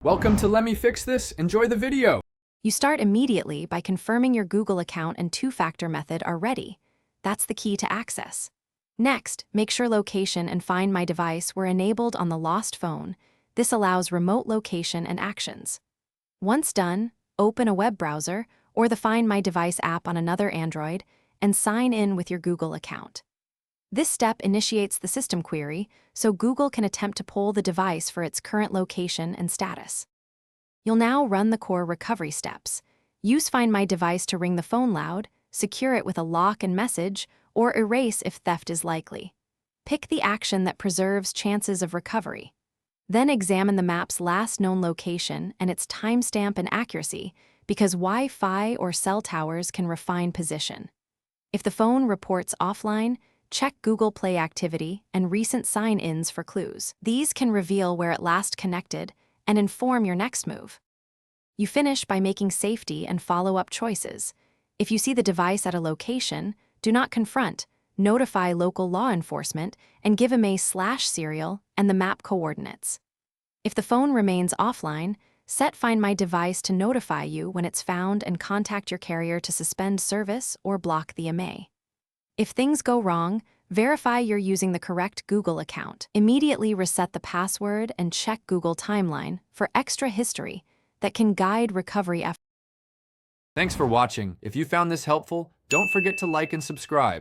Welcome to Let Me Fix This. Enjoy the video. You start immediately by confirming your Google account and two-factor method are ready. That's the key to access. Next, make sure location and Find My Device were enabled on the lost phone. This allows remote location and actions. Once done, open a web browser or the Find My Device app on another Android and sign in with your Google account. This step initiates the system query, so Google can attempt to pull the device for its current location and status. You'll now run the core recovery steps. Use Find My Device to ring the phone loud, secure it with a lock and message, or erase if theft is likely. Pick the action that preserves chances of recovery. Then examine the map's last known location and its timestamp and accuracy, because Wi-Fi or cell towers can refine position. If the phone reports offline, check Google Play activity and recent sign-ins for clues. These can reveal where it last connected and inform your next move. You finish by making safety and follow-up choices. If you see the device at a location, do not confront, notify local law enforcement, and give them /serial and the map coordinates. If the phone remains offline, set Find My Device to notify you when it's found and contact your carrier to suspend service or block the MA. If things go wrong, verify you're using the correct Google account. Immediately reset the password and check Google Timeline for extra history that can guide recovery efforts. Thanks for watching. If you found this helpful, don't forget to like and subscribe.